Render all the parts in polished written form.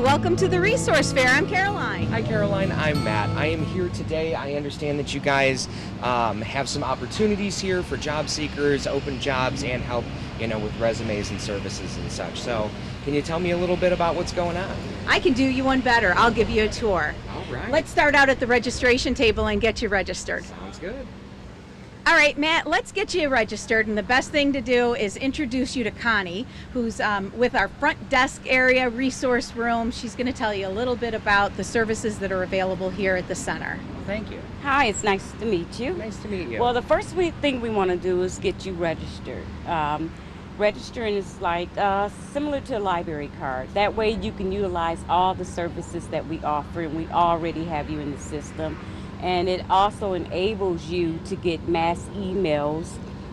welcome to the Resource Fair. I'm Caroline. Hi Caroline, I'm Matt. I am here today. I understand that you guys have some opportunities here for job seekers, open jobs, and help, with resumes and services and such. So can you tell me a little bit about what's going on? I can do you one better. I'll give you a tour. All right. Let's start out at the registration table and get you registered. Sounds good. All right, Matt, let's get you registered, and the best thing to do is introduce you to Connie, who's with our front desk area resource room. She's going to tell you a little bit about the services that are available here at the center. Thank you. Hi, it's nice to meet you. Nice to meet you. Well, the first thing we want to do is get you registered. Registering is like similar to a library card. That way you can utilize all the services that we offer, and we already have you in the system. And it also enables you to get mass emails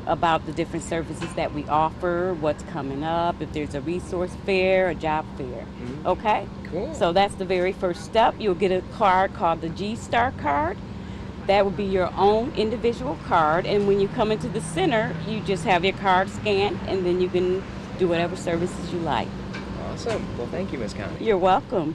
about the different services that we offer, what's coming up, if there's a resource fair, a job fair. Mm-hmm. Okay? Cool. So that's the very first step. You'll get a card called the G-Star card. That would be your own individual card. And when you come into the center, you just have your card scanned, and then you can do whatever services you like. Awesome. Well, thank you, Ms. Connie. You're welcome.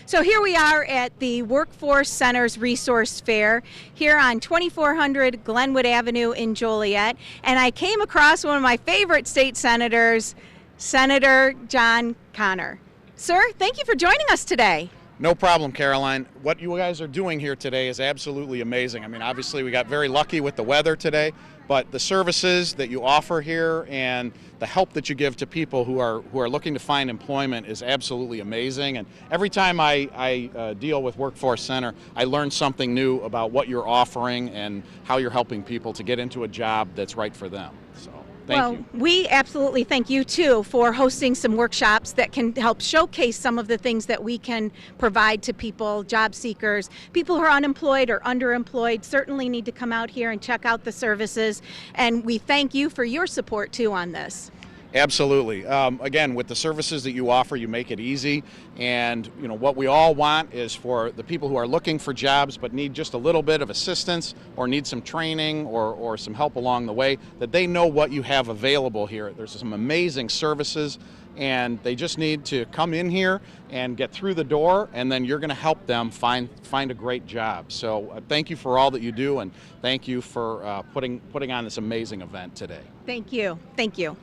So here we are at the Workforce Center's Resource Fair here on 2400 Glenwood Avenue in Joliet. And I came across one of my favorite state senators, Senator John Connor. Sir, thank you for joining us today. No problem, Caroline. What you guys are doing here today is absolutely amazing. I mean, obviously we got very lucky with the weather today, but the services that you offer here and the help that you give to people who are looking to find employment is absolutely amazing. And every time I deal with Workforce Center, I learn something new about what you're offering and how you're helping people to get into a job that's right for them. So. Thank you. We absolutely thank you too for hosting some workshops that can help showcase some of the things that we can provide to people, job seekers, people who are unemployed or underemployed certainly need to come out here and check out the services, and we thank you for your support too on this. Absolutely. Again, with the services that you offer, you make it easy, and what we all want is for the people who are looking for jobs but need just a little bit of assistance or need some training or some help along the way, that they know what you have available here. There's some amazing services, and they just need to come in here and get through the door, and then you're going to help them find a great job. So thank you for all that you do, and thank you for putting on this amazing event today. Thank you. Thank you.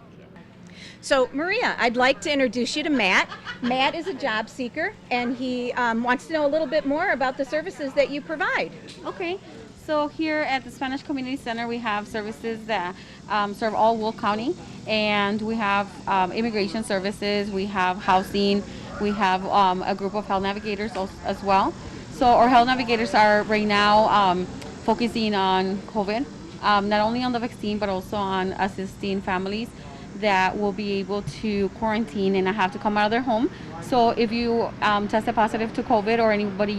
So, Maria, I'd like to introduce you to Matt. Matt is a job seeker, and he wants to know a little bit more about the services that you provide. Okay, so here at the Spanish Community Center, we have services that serve all Will County, and we have immigration services, we have housing, we have a group of health navigators as well. So our health navigators are right now focusing on COVID, not only on the vaccine, but also on assisting families that will be able to quarantine and not have to come out of their home. So if you tested positive to COVID or anybody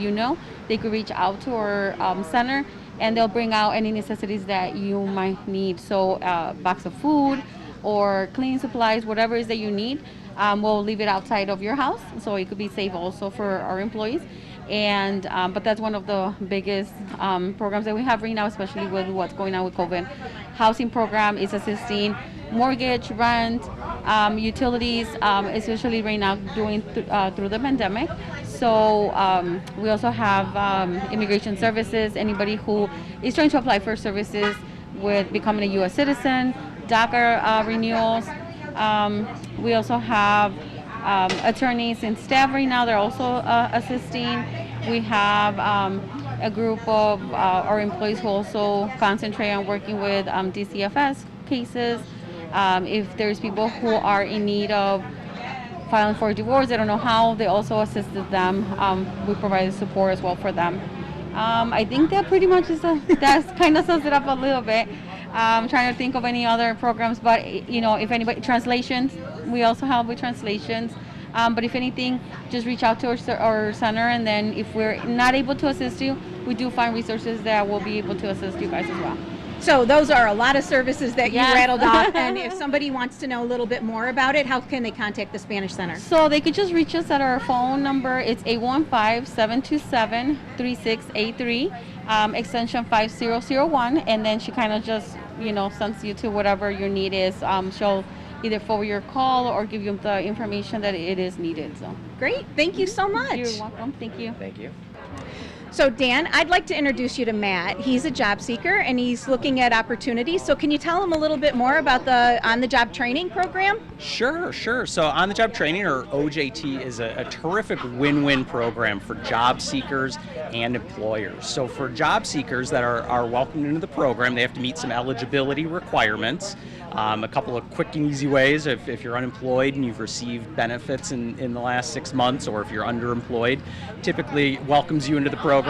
they could reach out to our center, and they'll bring out any necessities that you might need. So box of food or cleaning supplies, whatever it is that you need, we'll leave it outside of your house, so it could be safe also for our employees. And but that's one of the biggest programs that we have right now, especially with what's going on with COVID. Housing program is assisting mortgage, rent, utilities, especially right now through the pandemic. So we also have immigration services. Anybody who is trying to apply for services with becoming a U.S. citizen, DACA renewals. We also have attorneys and staff right now. They're also assisting. We have a group of our employees who also concentrate on working with DCFS cases. If there's people who are in need of filing for divorce, they don't know how, they also assisted them. We provide support as well for them. I think that pretty much that kind of sums it up a little bit. I'm trying to think of any other programs, but if anybody, translations, we also help with translations. But if anything, just reach out to our center, and then if we're not able to assist you, we do find resources that will be able to assist you guys as well. So those are a lot of services that you rattled off, and if somebody wants to know a little bit more about it, how can they contact the Spanish Center? So they could just reach us at our phone number. It's 815-727-3683, extension 5001, and then she kind of just, sends you to whatever your need is. She'll either forward your call or give you the information that it is needed. So Great. Thank you so much. you're welcome. Thank you. Thank you. So Dan, I'd like to introduce you to Matt. He's a job seeker and he's looking at opportunities. So can you tell him a little bit more about the on-the-job training program? Sure. So on-the-job training, or OJT, is a terrific win-win program for job seekers and employers. So for job seekers that are welcomed into the program, they have to meet some eligibility requirements. A couple of quick and easy ways: if you're unemployed and you've received benefits in the last 6 months, or if you're underemployed, typically welcomes you into the program.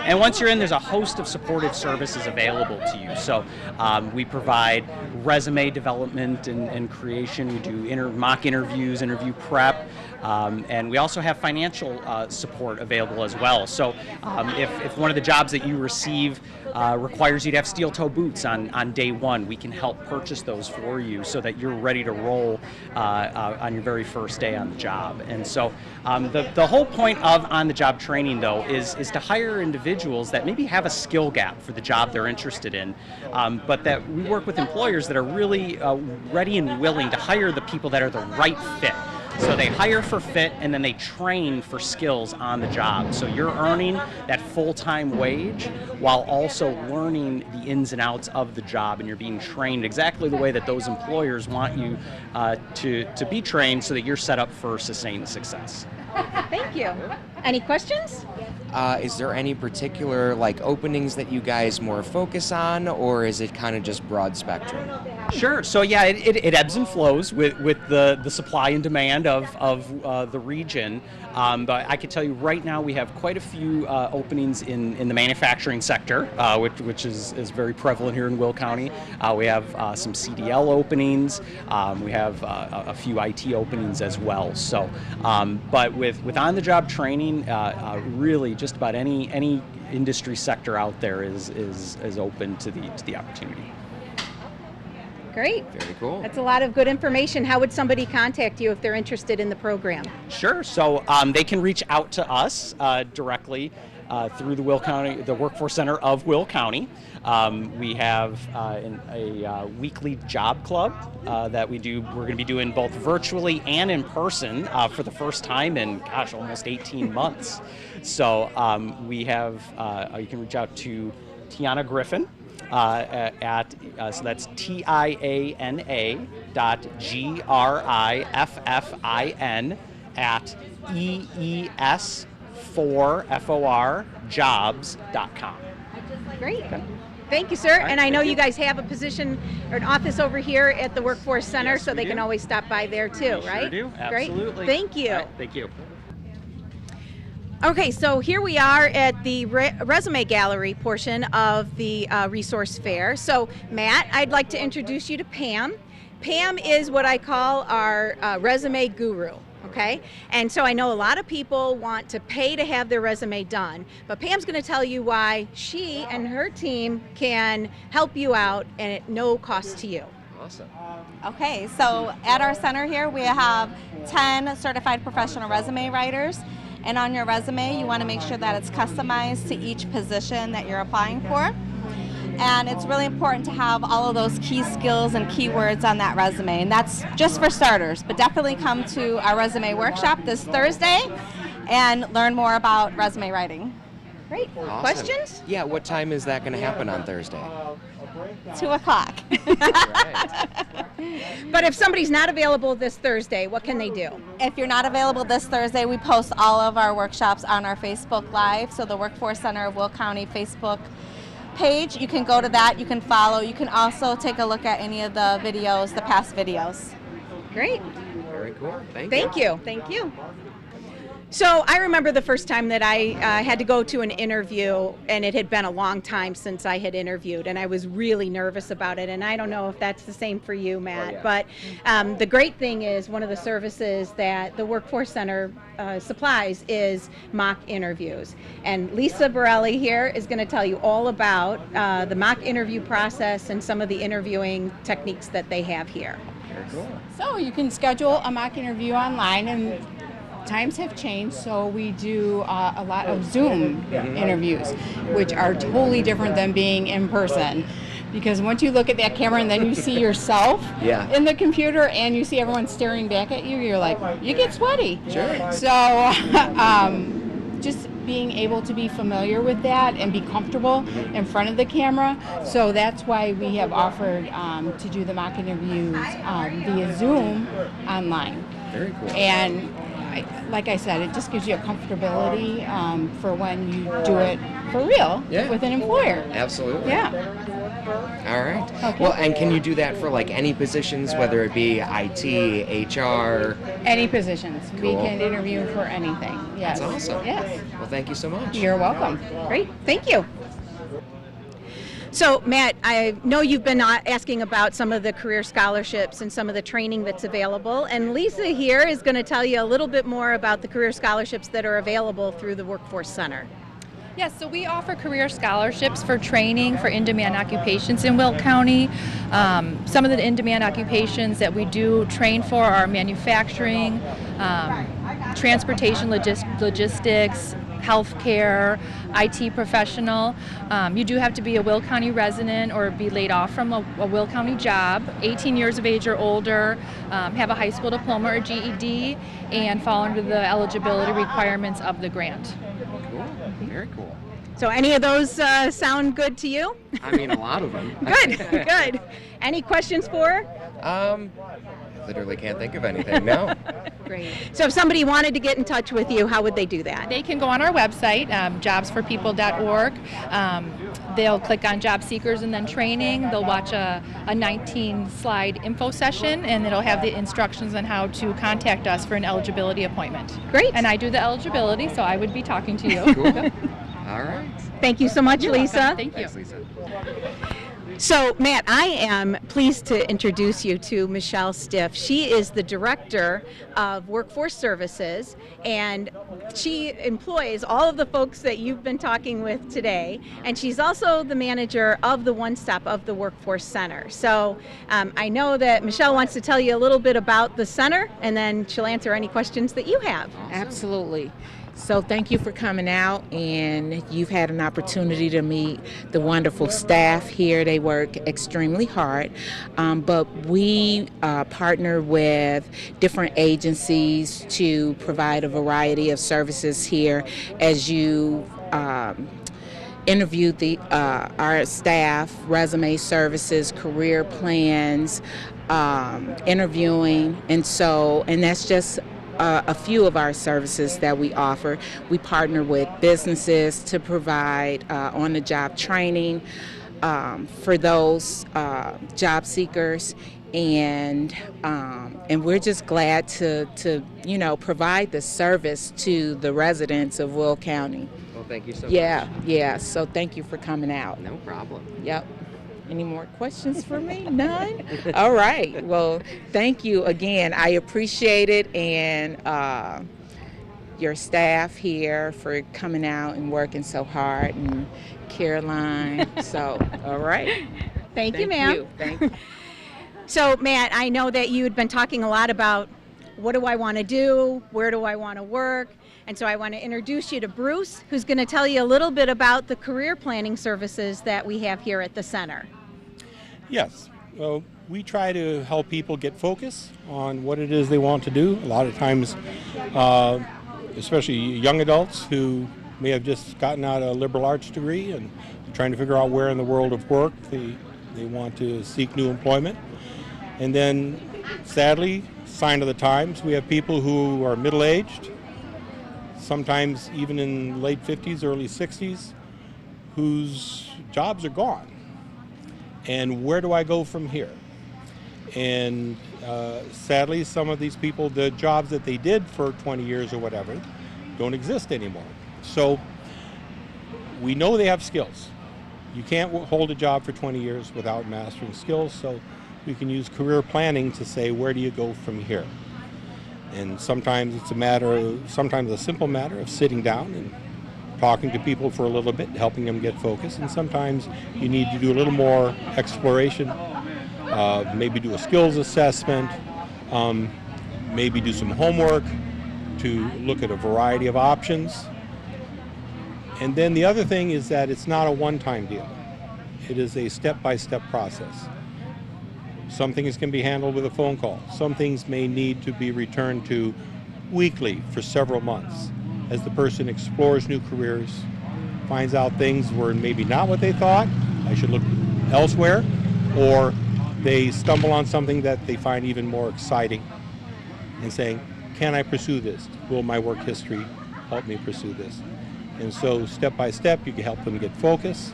And once you're in, there's a host of supportive services available to you. So we provide resume development and creation. We do mock interviews, interview prep, and we also have financial support available as well. So if one of the jobs that you receive requires you to have steel-toe boots on day one, we can help purchase those for you so that you're ready to roll on your very first day on the job. And so the whole point of on-the-job training, though, is to hire individuals that maybe have a skill gap for the job they're interested in, but that we work with employers that are really ready and willing to hire the people that are the right fit. So they hire for fit and then they train for skills on the job. So you're earning that full-time wage while also learning the ins and outs of the job, and you're being trained exactly the way that those employers want you to be trained, so that you're set up for sustained success. Thank you. Any questions? Is there any particular openings that you guys more focus on, or is it kind of just broad spectrum? Sure. So yeah, it ebbs and flows with the supply and demand of the region. But I can tell you right now we have quite a few openings in the manufacturing sector, which is very prevalent here in Will County. We have some CDL openings. We have a few IT openings as well. So, but with on-the-job training, really just about any industry sector out there is open to the opportunity. Great. Very cool. That's a lot of good information. How would somebody contact you if they're interested in the program? Sure. So they can reach out to us directly through the Will County, the Workforce Center of Will County. We have a weekly job club that we do. We're going to be doing both virtually and in person for the first time in, almost 18 months. So we have, you can reach out to Tiana Griffin. So that's TIANA.GRIFFIN at EES4FORjobs.com. Great. Thank you, sir. Right, and I know you guys have a position or an office over here at the Workforce Center, Yes, so they we can do. always stop by there too, right? Sure do. Great. Absolutely. Thank you. All right, thank you. Okay, so here we are at the resume gallery portion of the resource fair. So Matt, I'd like to introduce you to Pam. Pam is what I call our resume guru. Okay, and so I know a lot of people want to pay to have their resume done, but Pam's going to tell you why she and her team can help you out and at no cost to you. Awesome. Okay, so at our center here we have 10 certified professional resume writers, and on your resume you want to make sure that it's customized to each position that you're applying for. And it's really important to have all of those key skills and keywords on that resume, and that's just for starters, but definitely come to our resume workshop this Thursday and learn more about resume writing. Great. Awesome. Questions? Yeah, what time is that going to happen on Thursday? 2 o'clock. Right. But if somebody's not available this Thursday, what can they do? If you're not available this Thursday, we post all of our workshops on our Facebook Live, so the Workforce Center of Will County Facebook page. You can go to that, you can follow, you can also take a look at any of the videos, the past videos. Great. Very cool. Thank you. Thank you. So I remember the first time that I had to go to an interview, and it had been a long time since I had interviewed, and I was really nervous about it. And I don't know if that's the same for you, Matt. yeah. But the great thing is one of the services that the Workforce Center supplies is mock interviews. And Lisa Borrelli here is going to tell you all about the mock interview process and some of the interviewing techniques that they have here. Very cool. So you can schedule a mock interview online, and times have changed, so we do a lot of Zoom interviews, which are totally different than being in person. Because once you look at that camera and then you see yourself Yeah. in the computer and you see everyone staring back at you, you're like, you get sweaty. Sure. So just being able to be familiar with that and be comfortable in front of the camera. So that's why we have offered to do the mock interviews via Zoom online. Very cool. And like I said, it just gives you a comfortability for when you do it for real with an employer. Absolutely. Yeah. All right. Okay. Well, and can you do that for like any positions, whether it be IT, HR? Any positions. We Cool. can interview for anything. Yes. That's awesome. Yes. Well, thank you so much. You're welcome. Great, thank you. So, Matt, I know you've been asking about some of the career scholarships and some of the training that's available, and Lisa here is going to tell you a little bit more about the career scholarships that are available through the Workforce Center. Yes, so we offer career scholarships for training for in-demand occupations in Will County. Some of the in-demand occupations that we do train for are manufacturing, transportation, logistics, healthcare, IT professional. You do have to be a Will County resident or be laid off from a Will County job, 18 years of age or older, have a high school diploma or GED, and fall under the eligibility requirements of the grant. Cool. Very cool. So any of those sound good to you? I mean, a lot of them. Good, good. Any questions for her? I literally can't think of anything. No. Great. So if somebody wanted to get in touch with you, how would they do that? They can go on our website, jobsforpeople.org. They'll click on job seekers and then training. They'll watch a 19-slide info session, and it'll have the instructions on how to contact us for an eligibility appointment. Great. And I do the eligibility, so I would be talking to you. Cool. All right. Thank you so much, You're Lisa. welcome. Thank you. Thanks, Lisa. So, Matt, I am pleased to introduce you to Michelle Stiff. She is the Director of Workforce Services, and she employs all of the folks that you've been talking with today, and she's also the manager of the One Stop of the Workforce Center. So I know that Michelle wants to tell you a little bit about the center, and then she'll answer any questions that you have. Absolutely. So thank you for coming out, and you've had an opportunity to meet the wonderful staff here. They work extremely hard, but we partner with different agencies to provide a variety of services here. As you interviewed our staff, resume services, career plans, interviewing, and that's just a few of our services that we offer. We partner with businesses to provide on-the-job training for those job seekers, and we're just glad to provide the service to the residents of Will County. Well, thank you so much. Yeah. So thank you for coming out. No problem. Yep. Any more questions for me? None? All right. Well, thank you again. I appreciate it, and your staff here for coming out and working so hard, and Caroline. So, all right. Thank you, ma'am. Thank you. So, Matt, I know that you had been talking a lot about what do I want to do, where do I want to work, and so I want to introduce you to Bruce, who's going to tell you a little bit about the career planning services that we have here at the center. Yes. Well, we try to help people get focus on what it is they want to do. A lot of times, especially young adults who may have just gotten out a liberal arts degree and trying to figure out where in the world of work they want to seek new employment. And then, sadly, sign of the times, we have people who are middle-aged, sometimes even in late 50s, early 60s, whose jobs are gone. And where do I go from here? And sadly, some of these people, the jobs that they did for 20 years or whatever, don't exist anymore. So we know they have skills. You can't hold a job for 20 years without mastering skills, so we can use career planning to say, where do you go from here? And sometimes it's sometimes a simple matter of sitting down and talking to people for a little bit, helping them get focused, and sometimes you need to do a little more exploration, maybe do a skills assessment, maybe do some homework to look at a variety of options. And then the other thing is that it's not a one-time deal. It is a step-by-step process. Some things can be handled with a phone call. Some things may need to be returned to weekly for several months as the person explores new careers, finds out things were maybe not what they thought, I should look elsewhere, or they stumble on something that they find even more exciting and saying, can I pursue this? Will my work history help me pursue this? And so step by step, you can help them get focus,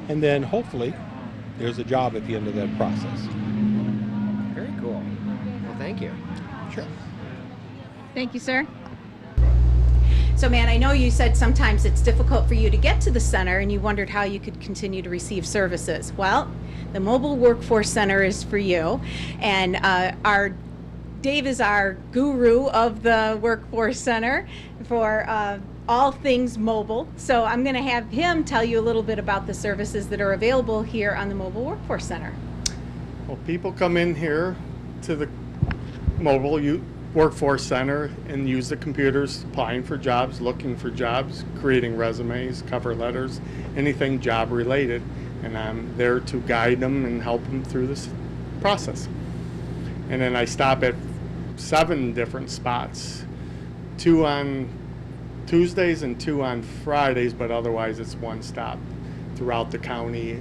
and then hopefully there's a job at the end of that process. Very cool. Well, thank you. Sure. Thank you, sir. So, man, I know you said sometimes it's difficult for you to get to the center and you wondered how you could continue to receive services. Well, the Mobile Workforce Center is for you. And Dave is our guru of the Workforce Center for all things mobile. So I'm going to have him tell you a little bit about the services that are available here on the Mobile Workforce Center. Well, people come in here to the Mobile Workforce Center and use the computers, applying for jobs, looking for jobs, creating resumes, cover letters, anything job related. And I'm there to guide them and help them through this process. And then I stop at 7 different spots, 2 on Tuesdays and 2 on Fridays, but otherwise it's one stop throughout the county,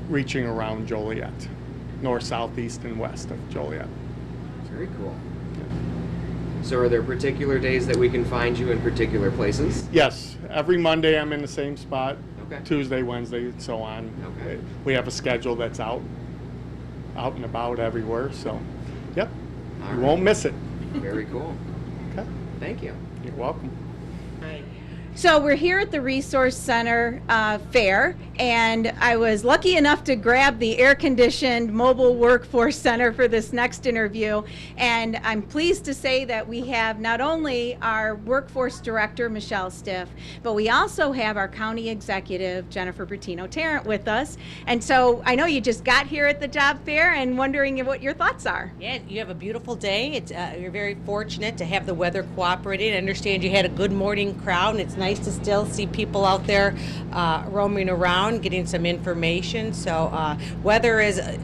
reaching around Joliet, north, south, east, and west of Joliet. Very cool. So are there particular days that we can find you in particular places? Yes, every Monday I'm in the same spot, Okay. Tuesday, Wednesday, and so on. Okay. We have a schedule that's out and about everywhere, so yep, All you right. won't miss it. Very cool. Okay, Thank you. you're welcome. So we're here at the Resource Center Fair, and I was lucky enough to grab the air-conditioned Mobile Workforce Center for this next interview. And I'm pleased to say that we have not only our Workforce Director, Michelle Stiff, but we also have our County Executive, Jennifer Bertino-Tarrant, with us. And so I know you just got here at the job fair and wondering what your thoughts are. Yeah, you have a beautiful day. You're very fortunate to have the weather cooperating. I understand you had a good morning crowd, and it's nice to still see people out there roaming around, getting some information. So weather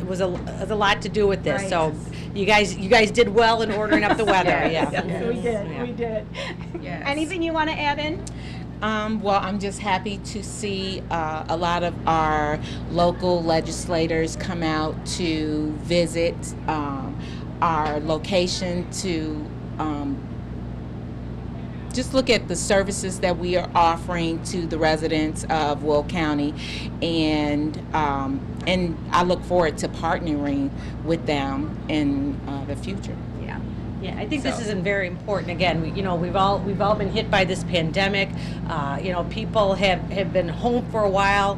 was a lot to do with this. Right. So you guys did well in ordering up the weather. Yes, Yeah, yes, we did. Yeah. We did. Yes. Anything you want to add in? Well, I'm just happy to see a lot of our local legislators come out to visit our location to just look at the services that we are offering to the residents of Will County, and I look forward to partnering with them in the future. Yeah, I think this is very important. Again, we've all been hit by this pandemic. People have been home for a while.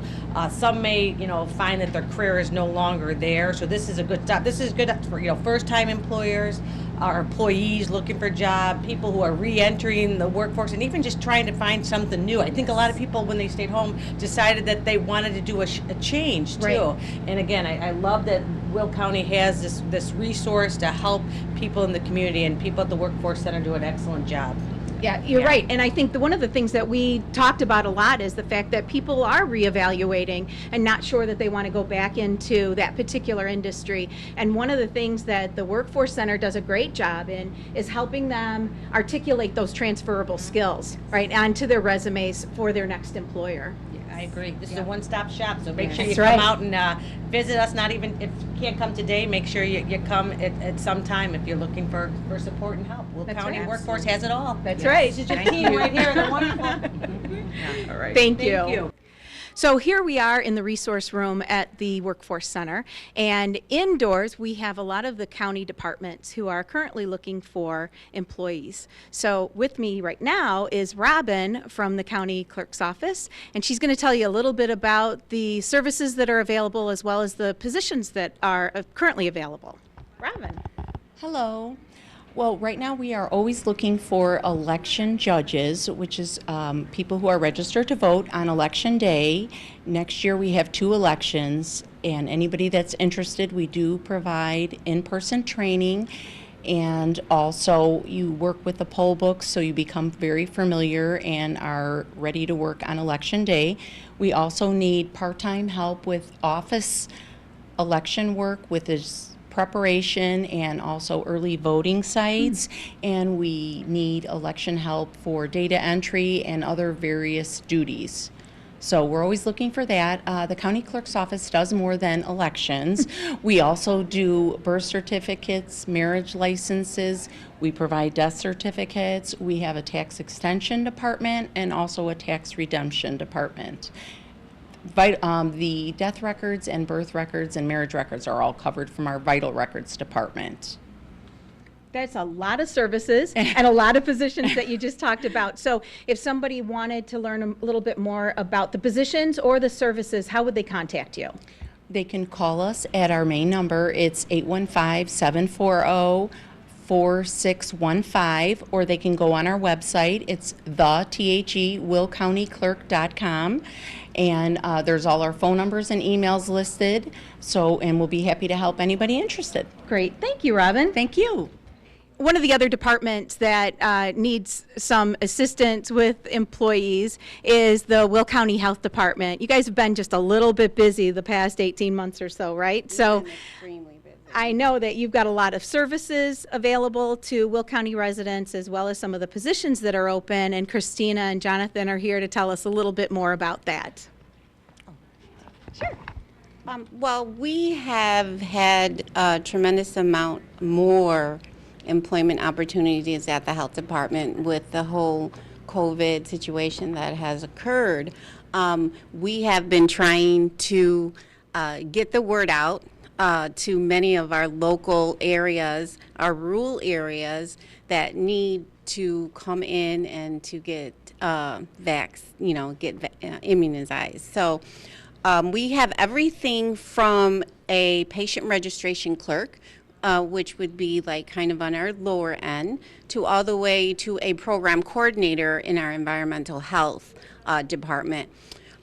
Some may find that their career is no longer there. So this is a good stop. This is good for first-time employers, our employees looking for a job, people who are re-entering the workforce, and even just trying to find something new. I think a lot of people, when they stayed home, decided that they wanted to do a change too. Right. And again, I love that Will County has this resource to help people in the community, and people at the Workforce Center do an excellent job. Yeah, you're right. And I think one of the things that we talked about a lot is the fact that people are reevaluating and not sure that they want to go back into that particular industry. And one of the things that the Workforce Center does a great job in is helping them articulate those transferable skills, right, onto their resumes for their next employer. I agree. This is a one-stop shop, so make sure you That's come right. out and visit us. Not even if you can't come today, make sure you come at some time if you're looking for support and help. Will That's County right. Workforce has it all. That's right. This is your team right here. They're wonderful. All right. Thank you. So here we are in the resource room at the Workforce Center, and indoors we have a lot of the county departments who are currently looking for employees. So with me right now is Robin from the county clerk's office, and she's going to tell you a little bit about the services that are available as well as the positions that are currently available. Robin. Hello. Well, right now we are always looking for election judges, which is people who are registered to vote on election day. Next year we have 2 elections, and anybody that's interested, we do provide in-person training. and also you work with the poll books so you become very familiar and are ready to work on election day. We also need part-time help with office election work with this preparation and also early voting sites, and we need election help for data entry and other various duties. So we're always looking for that. The county clerk's office does more than elections. We also do birth certificates, marriage licenses. We provide death certificates. We have a tax extension department and also a tax redemption department. The death records and birth records and marriage records are all covered from our vital records department. That's a lot of services and a lot of positions that you just talked about. So if somebody wanted to learn a little bit more about the positions or the services, how would they contact you? They can call us at our main number. It's 815-740-4615, or they can go on our website. It's willcountyclerk.com, and there's all our phone numbers and emails listed. And we'll be happy to help anybody interested. Great. Thank you, Robin. Thank you. One of the other departments that needs some assistance with employees is the Will County Health Department. You guys have been just a little bit busy the past 18 months or so, right? So Extremely busy. I know that you've got a lot of services available to Will County residents, as well as some of the positions that are open, and Christina and Johnathan are here to tell us a little bit more about that. Sure. Well, we have had a tremendous amount more employment opportunities at the health department with the whole COVID situation that has occurred. We have been trying to get the word out to many of our local areas, our rural areas that need to come in and to get immunized. So we have everything from a patient registration clerk, which would be like kind of on our lower end, to all the way to a program coordinator in our environmental health department.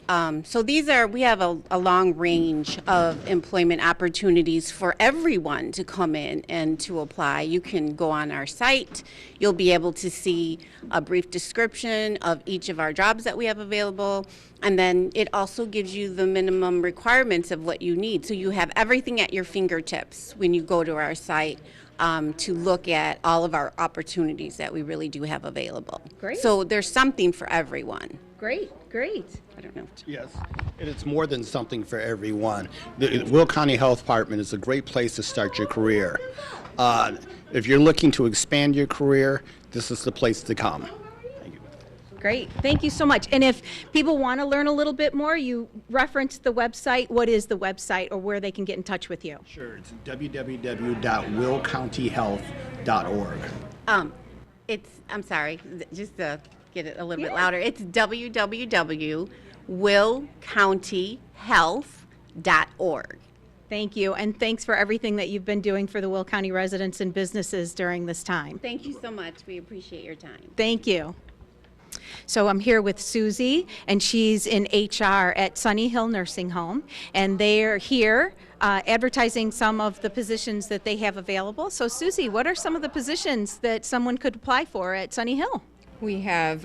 So we have a long range of employment opportunities for everyone to come in and to apply. You can go on our site. You'll be able to see a brief description of each of our jobs that we have available. And then it also gives you the minimum requirements of what you need. So you have everything at your fingertips when you go to our site to look at all of our opportunities that we really do have available. Great. So there's something for everyone. Great, great. I don't know. Yes, and it's more than something for everyone. The Will County Health Department is a great place to start your career. If you're looking to expand your career, this is the place to come. Great. Thank you so much. And if people want to learn a little bit more, you referenced the website. What is the website, or where they can get in touch with you? Sure. It's www.willcountyhealth.org. I'm sorry, just to get it a little bit louder. It's www.willcountyhealth.org. Thank you, and thanks for everything that you've been doing for the Will County residents and businesses during this time. Thank you so much. We appreciate your time. Thank you. So I'm here with Susie, and she's in HR at Sunny Hill Nursing Home, and they're here advertising some of the positions that they have available. So Susie, what are some of the positions that someone could apply for at Sunny Hill? We have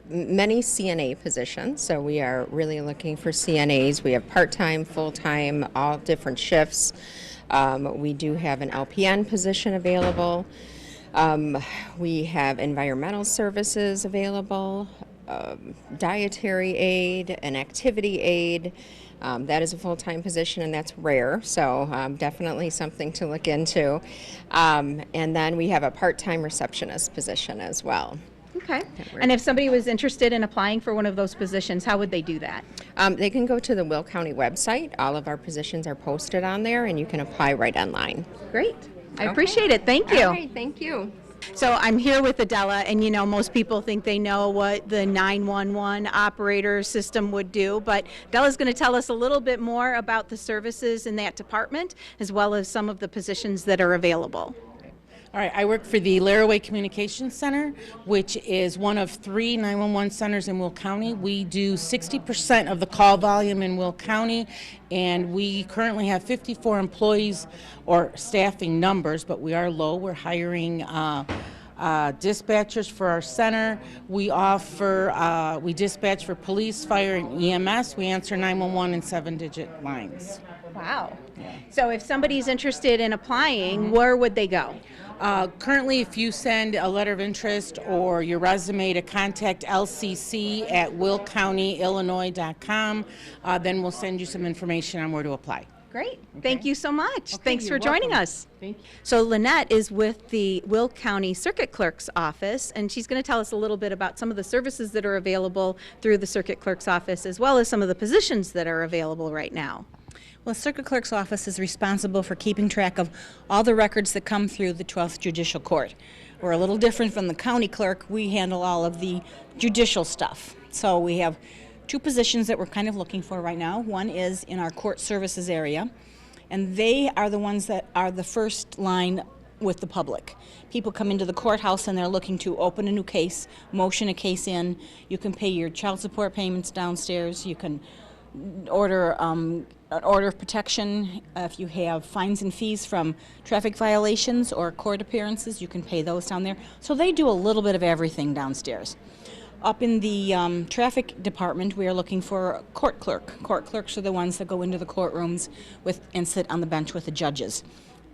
many CNA positions, so we are really looking for CNAs. We have part-time, full-time, all different shifts. We do have an LPN position available. We have environmental services available, dietary aid, an activity aid. That is a full-time position, and that's rare, so definitely something to look into. And then we have a part-time receptionist position as well. Okay. And if somebody was interested in applying for one of those positions, how would they do that? They can go to the Will County website. All of our positions are posted on there, and you can apply right online. Great. I appreciate it. Thank you. All right, thank you. So I'm here with Adela, and you know, most people think they know what the 911 operator system would do, but Adela's going to tell us a little bit more about the services in that department, as well as some of the positions that are available. All right, I work for the Laraway Communications Center, which is one of 3 911 centers in Will County. We do 60% of the call volume in Will County, and we currently have 54 employees or staffing numbers, but we are low. We're hiring dispatchers for our center. We dispatch for police, fire, and EMS. We answer 911 and 7-digit lines. Wow. So if somebody's interested in applying, where would they go? Currently, if you send a letter of interest or your resume to contact lcc@willcountyillinois.com, then we'll send you some information on where to apply. Great. Thank you so much. Okay, Thanks for you're joining welcome. us. Thank you. So Lynette is with the Will County Circuit Clerk's office, and she's going to tell us a little bit about some of the services that are available through the Circuit Clerk's office, as well as some of the positions that are available right now. Well, Circuit Clerk's office is responsible for keeping track of all the records that come through the 12th Judicial Court. We're a little different from the county clerk. We handle all of the judicial stuff. So we have 2 positions that we're kind of looking for right now. One is in our court services area, and they are the ones that are the first line with the public. People come into the courthouse and they're looking to open a new case, motion a case in. You can pay your child support payments downstairs. You can order an order of protection. If you have fines and fees from traffic violations or court appearances, you can pay those down there. So they do a little bit of everything downstairs. Up in the traffic department, we are looking for a court clerk. Court clerks are the ones that go into the courtrooms and sit on the bench with the judges.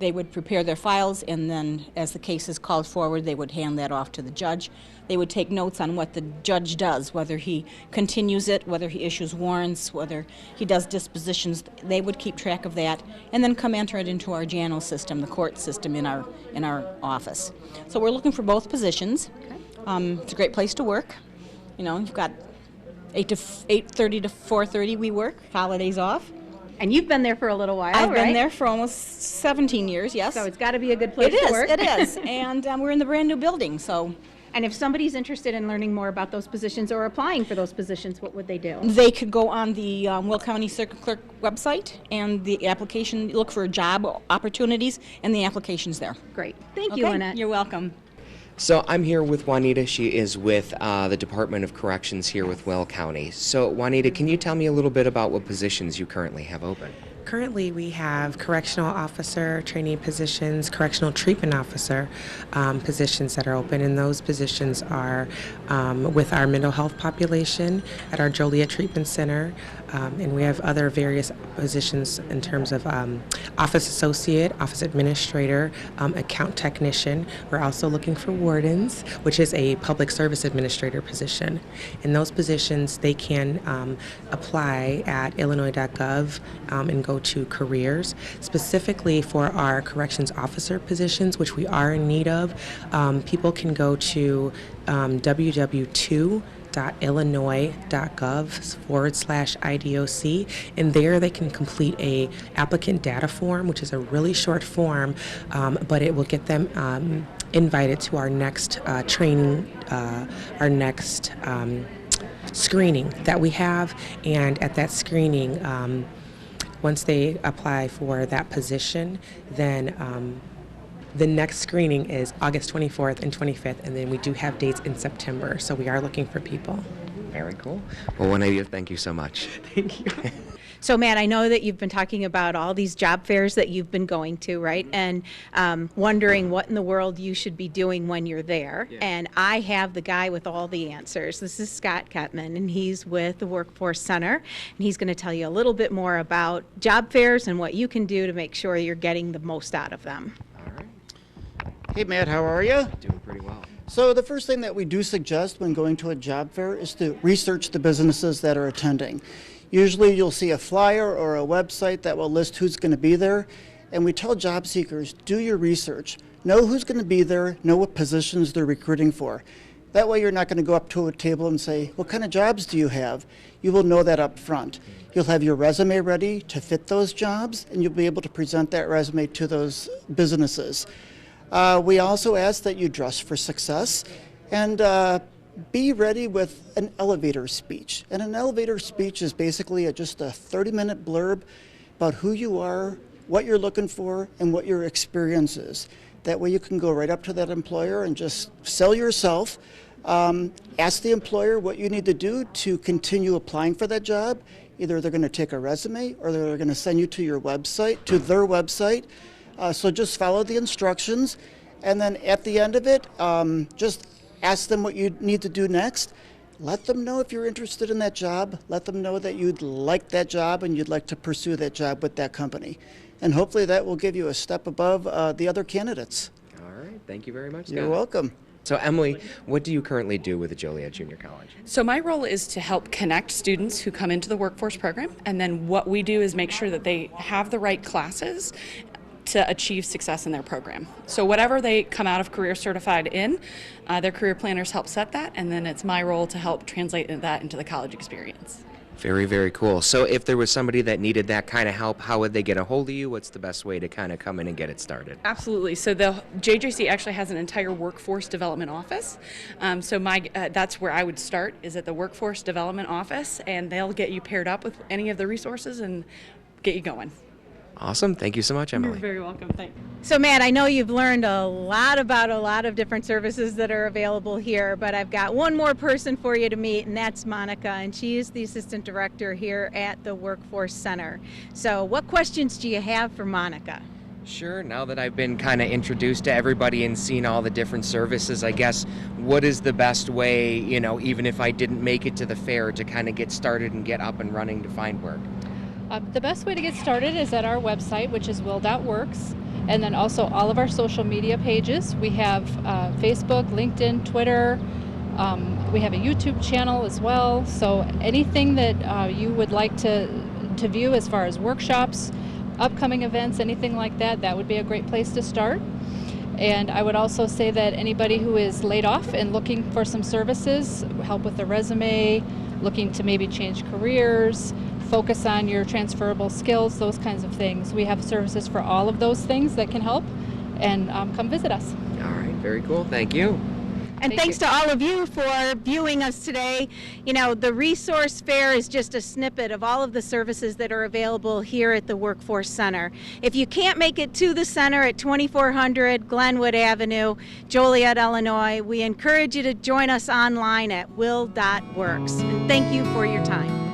They would prepare their files, and then as the case is called forward, they would hand that off to the judge. They would take notes on what the judge does, whether he continues it, whether he issues warrants, whether he does dispositions. They would keep track of that and then come enter it into our JANO system, the court system in our office. So we're looking for both positions. It's a great place to work. You know, you've got 8:30 to 4:30 we work, holidays off. And you've been there for a little while, I've right? been there for almost 17 years, yes. So it's got to be a good place to work. It is. And we're in the brand new building, so. And if somebody's interested in learning more about those positions or applying for those positions, what would they do? They could go on the Will County Circuit Clerk website and the application, look for job opportunities, and the application's there. Great. Thank you, Lynette. You're welcome. So I'm here with Juanita. She is with the Department of Corrections here with Will County. So Juanita, can you tell me a little bit about what positions you currently have open? Currently, we have correctional officer trainee positions, correctional treatment officer positions that are open, and those positions are with our mental health population at our Joliet Treatment Center, and we have other various positions in terms of office associate, office administrator, account technician. We're also looking for wardens, which is a public service administrator position. In those positions, they can apply at illinois.gov and go to careers. Specifically for our corrections officer positions, which we are in need of, people can go to www.illinois.gov/IDOC, and there they can complete a applicant data form, which is a really short form, but it will get them invited to our next training, our next screening that we have. And at that screening, once they apply for that position, then the next screening is August 24th and 25th, and then we do have dates in September, so we are looking for people. Very cool. Well, Juanita, thank you so much. Thank you. So, Matt, I know that you've been talking about all these job fairs that you've been going to, right? And wondering what in the world you should be doing when you're there. Yeah. And I have the guy with all the answers. This is Scott Kettman, and he's with the Workforce Center. And he's going to tell you a little bit more about job fairs and what you can do to make sure you're getting the most out of them. All right. Hey, Matt, how are you? Doing pretty well. So the first thing that we do suggest when going to a job fair is to research the businesses that are attending. Usually you'll see a flyer or a website that will list who's going to be there, and we tell job seekers, do your research. Know who's going to be there, know what positions they're recruiting for. That way you're not going to go up to a table and say, what kind of jobs do you have? You will know that up front. You'll have your resume ready to fit those jobs, and you'll be able to present that resume to those businesses. We also ask that you dress for success and be ready with an elevator speech. And an elevator speech is basically just a 30-minute blurb about who you are, what you're looking for, and what your experience is. That way you can go right up to that employer and just sell yourself. Ask the employer what you need to do to continue applying for that job. Either they're going to take a resume or they're going to send you to your website, to their website. So just follow the instructions. And then at the end of it, just ask them what you need to do next. Let them know if you're interested in that job. Let them know that you'd like that job and you'd like to pursue that job with that company. And hopefully that will give you a step above the other candidates. All right. Thank you very much, Scott. You're welcome. So, Emily, what do you currently do with the Joliet Junior College? So my role is to help connect students who come into the workforce program, and then what we do is make sure that they have the right classes to achieve success in their program. So whatever they come out of career certified in, their career planners help set that, and then it's my role to help translate that into the college experience. Very, very cool. So if there was somebody that needed that kind of help, how would they get a hold of you? What's the best way to kind of come in and get it started? Absolutely. So the JJC actually has an entire workforce development office. That's where I would start, is at the workforce development office, and they'll get you paired up with any of the resources and get you going. Awesome. Thank you so much, Emily. You're very welcome. Thanks. So Matt, I know you've learned a lot about a lot of different services that are available here, but I've got one more person for you to meet, and that's Monica, and she is the Assistant Director here at the Workforce Center. So what questions do you have for Monica? Sure. Now that I've been kind of introduced to everybody and seen all the different services, I guess, what is the best way, even if I didn't make it to the fair, to kind of get started and get up and running to find work? The best way to get started is at our website, which is will.works, and then also all of our social media pages. We have Facebook, LinkedIn, Twitter. We have a YouTube channel as well. So anything that you would like to view as far as workshops, upcoming events, anything like that, that would be a great place to start. And I would also say that anybody who is laid off and looking for some services, help with the resume, looking to maybe change careers, focus on your transferable skills, those kinds of things. We have services for all of those things that can help, and come visit us. All right, very cool. Thank you. And thanks to all of you for viewing us today. The Resource Fair is just a snippet of all of the services that are available here at the Workforce Center. If you can't make it to the center at 2400 Glenwood Avenue, Joliet, Illinois, we encourage you to join us online at will.works. And thank you for your time.